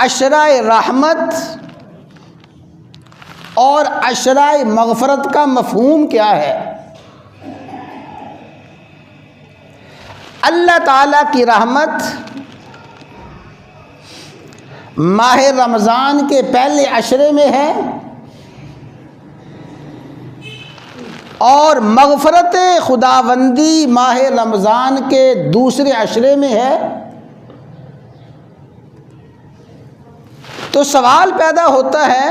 عشرۂ رحمت اور عشرۂ مغفرت کا مفہوم کیا ہے؟ اللہ تعالیٰ کی رحمت ماہ رمضان کے پہلے عشرے میں ہے اور مغفرت خداوندی ماہ رمضان کے دوسرے عشرے میں ہے۔ تو سوال پیدا ہوتا ہے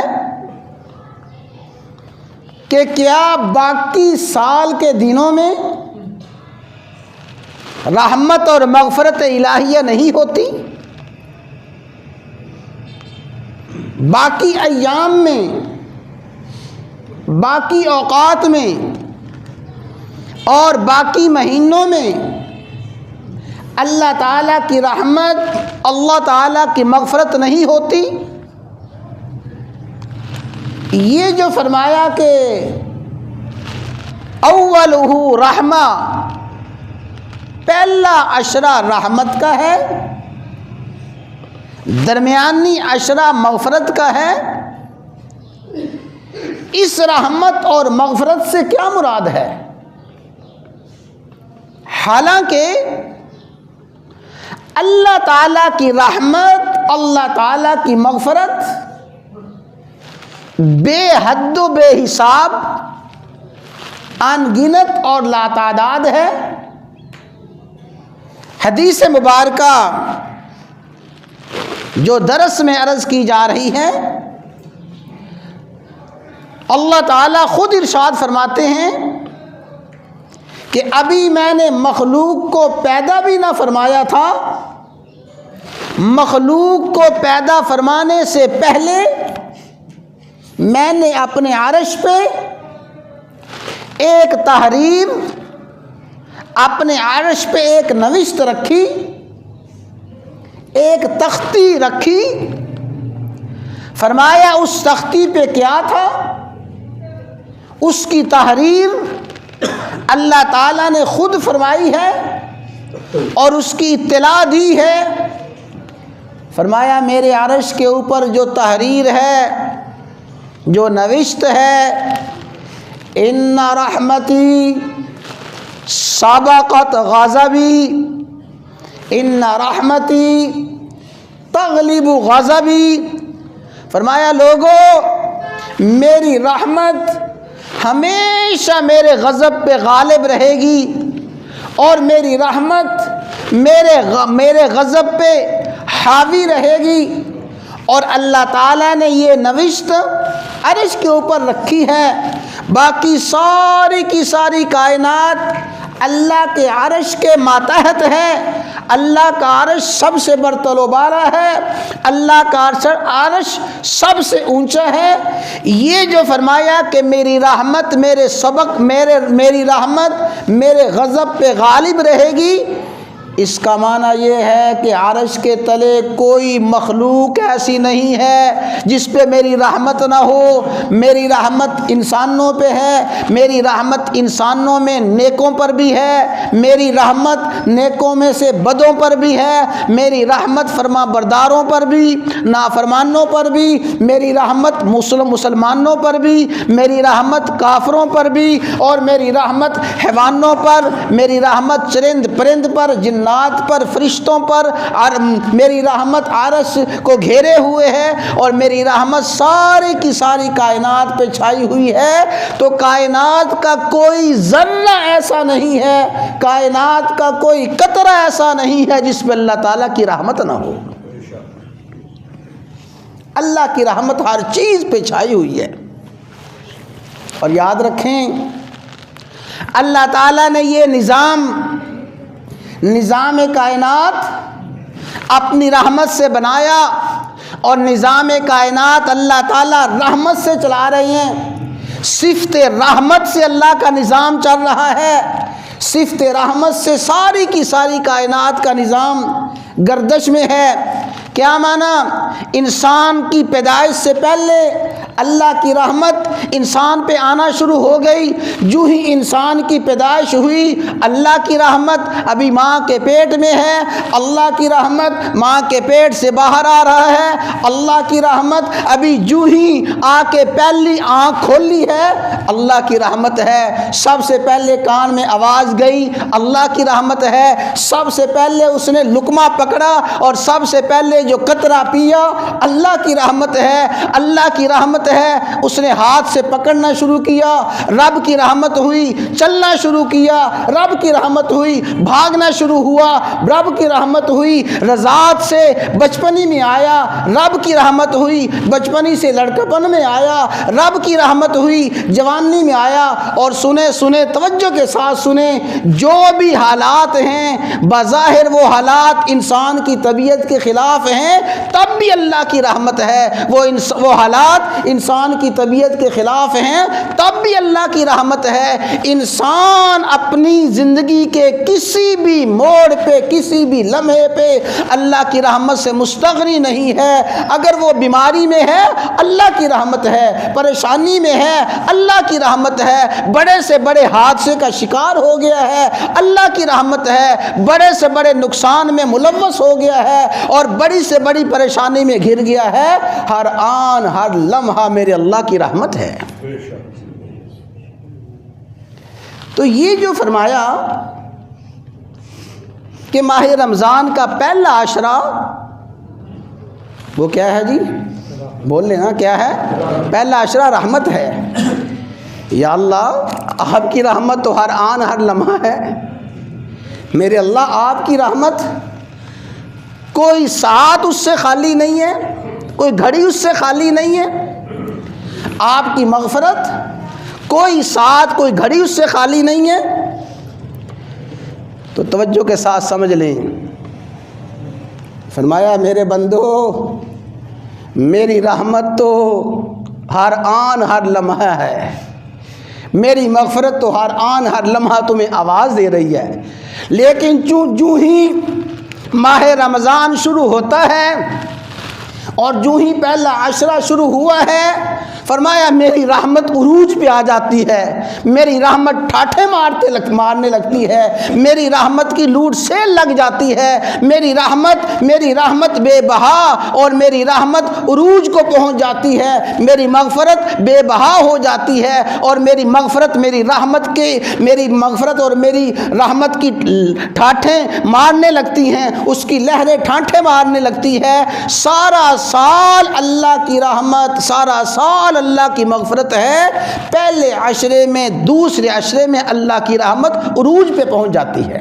کہ کیا باقی سال کے دنوں میں رحمت اور مغفرت الہیہ نہیں ہوتی؟ باقی ایام میں، باقی اوقات میں اور باقی مہینوں میں اللہ تعالیٰ کی رحمت، اللہ تعالیٰ کی مغفرت نہیں ہوتی؟ یہ جو فرمایا کہ اولہ رحمہ، پہلا عشرہ رحمت کا ہے، درمیانی عشرہ مغفرت کا ہے، اس رحمت اور مغفرت سے کیا مراد ہے؟ حالانکہ اللہ تعالیٰ کی رحمت، اللہ تعالیٰ کی مغفرت بے حد و بے حساب، ان گنت اور لاتعداد ہے۔ حدیث مبارکہ جو درس میں عرض کی جا رہی ہے، اللہ تعالیٰ خود ارشاد فرماتے ہیں کہ ابھی میں نے مخلوق کو پیدا بھی نہ فرمایا تھا، مخلوق کو پیدا فرمانے سے پہلے میں نے اپنے عرش پہ ایک تحریر، اپنے عرش پہ ایک نوشت رکھی، ایک تختی رکھی۔ فرمایا اس تختی پہ کیا تھا؟ اس کی تحریر اللہ تعالیٰ نے خود فرمائی ہے اور اس کی اطلاع دی ہے۔ فرمایا میرے عرش کے اوپر جو تحریر ہے، جو نوشت ہے، ان رحمتی سبقت غضبی، ان رحمتی تغلب غضبی۔ فرمایا لوگوں، میری رحمت ہمیشہ میرے غضب پہ غالب رہے گی اور میری رحمت میرے غضب پہ حاوی رہے گی۔ اور اللہ تعالیٰ نے یہ نوشت عرش کے اوپر رکھی ہے۔ باقی ساری کی ساری کائنات اللہ کے عرش کے ماتحت ہے۔ اللہ کا عرش سب سے برتر و بالا ہے، اللہ کا عرش سب سے اونچا ہے۔ یہ جو فرمایا کہ میری رحمت میری رحمت میرے غضب پہ غالب رہے گی، اس کا معنی یہ ہے کہ عرش کے تلے کوئی مخلوق ایسی نہیں ہے جس پہ میری رحمت نہ ہو۔ میری رحمت انسانوں پہ ہے، میری رحمت انسانوں میں نیکوں پر بھی ہے، میری رحمت نیکوں میں سے بدوں پر بھی ہے، میری رحمت فرما برداروں پر بھی، نافرمانوں پر بھی، میری رحمت مسلمانوں پر بھی، میری رحمت کافروں پر بھی، اور میری رحمت حیوانوں پر، میری رحمت چرند پرند پر، جنات پر، فرشتوں پر، اور میری رحمت عرش کو گھیرے ہوئے ہے، اور میری رحمت ساری کی ساری کائنات پہ چھائی ہوئی ہے۔ تو کائنات کا کوئی ذرہ ایسا نہیں ہے، کائنات کا کوئی قطرہ ایسا نہیں ہے جس پہ اللہ تعالیٰ کی رحمت نہ ہو۔ اللہ کی رحمت ہر چیز پہ چھائی ہوئی ہے۔ اور یاد رکھیں، اللہ تعالیٰ نے یہ نظام کائنات اپنی رحمت سے بنایا، اور نظام کائنات اللہ تعالیٰ رحمت سے چلا رہے ہیں۔ صفت رحمت سے اللہ کا نظام چل رہا ہے، صفت رحمت سے ساری کی ساری کائنات کا نظام گردش میں ہے۔ کیا معنی؟ انسان کی پیدائش سے پہلے اللہ کی رحمت انسان پہ آنا شروع ہو گئی۔ جو ہی انسان کی پیدائش ہوئی، اللہ کی رحمت ابھی ماں کے پیٹ میں ہے، اللہ کی رحمت ماں کے پیٹ سے باہر آ رہا ہے، اللہ کی رحمت ابھی جو ہی آ کے پہلی آنکھ کھولی ہے اللہ کی رحمت ہے، سب سے پہلے کان میں آواز گئی اللہ کی رحمت ہے، سب سے پہلے اس نے لقمہ پکڑا اور سب سے پہلے جو قطرہ پیا اللہ کی رحمت ہے، اللہ کی رحمت ہے، اس نے ہاتھ سے پکڑنا شروع کیا رب کی رحمت ہوئی، چلنا شروع کیا رب کی رحمت ہوئی، بھاگنا شروع ہوا رب کی رحمت ہوئی، رضاعت سے بچپنی میں آیا رب کی رحمت ہوئی، بچپنی سے لڑکپن میں آیا رب کی رحمت ہوئی، جوانی میں آیا۔ اور سنیں توجہ کے ساتھ سنیں، جو بھی حالات ہیں بظاہر وہ حالات انسان کی طبیعت کے خلاف ہیں، تب بھی اللہ کی رحمت ہے۔ وہ حالات انسان کی طبیعت کے خلاف ہیں، تب بھی اللہ کی رحمت ہے۔ انسان اپنی زندگی کے کسی بھی موڑ پہ کسی بھی لمحے پہ اللہ کی رحمت سے مستغنی نہیں ہے۔ اگر وہ بیماری میں ہے اللہ کی رحمت ہے، پریشانی میں ہے اللہ کی رحمت ہے، بڑے سے بڑے حادثے کا شکار ہو گیا ہے اللہ کی رحمت ہے، بڑے سے بڑے نقصان میں ملوث ہو گیا ہے اور بڑی سے بڑی پریشانی میں گھر گیا ہے، ہر آن ہر لمحہ میرے اللہ کی رحمت ہے۔ تو یہ جو فرمایا کہ ماہ رمضان کا پہلا عشرہ وہ کیا ہے جی؟ بول لینا کیا ہے؟ پہلا عشرہ رحمت ہے۔ یا اللہ آپ کی رحمت تو ہر آن ہر لمحہ ہے، میرے اللہ آپ کی رحمت کوئی ساعت اس سے خالی نہیں ہے، کوئی گھڑی اس سے خالی نہیں ہے۔ آپ کی مغفرت کوئی ساعت کوئی گھڑی اس سے خالی نہیں ہے۔ تو توجہ کے ساتھ سمجھ لیں، فرمایا میرے بندو میری رحمت تو ہر آن ہر لمحہ ہے، میری مغفرت تو ہر آن ہر لمحہ تمہیں آواز دے رہی ہے، لیکن جو ہی ماہ رمضان شروع ہوتا ہے اور جو ہی پہلا عشرہ شروع ہوا ہے فرمایا میری رحمت عروج پہ آ جاتی ہے، میری رحمت ٹھاٹھے مارنے لگتی ہے، میری رحمت کی لوٹ سیل لگ جاتی ہے، میری رحمت بے بہا اور میری رحمت عروج کو پہنچ جاتی ہے، میری مغفرت بے بہا ہو جاتی ہے اور میری مغفرت اور میری رحمت کی ٹھاٹھیں مارنے لگتی ہیں، اس کی لہریں ٹھاٹھیں مارنے لگتی ہے۔ سارا سال اللہ کی رحمت، سارا سال اللہ کی مغفرت ہے، پہلے عشرے میں دوسرے عشرے میں اللہ کی رحمت عروج پہ پہنچ جاتی ہے۔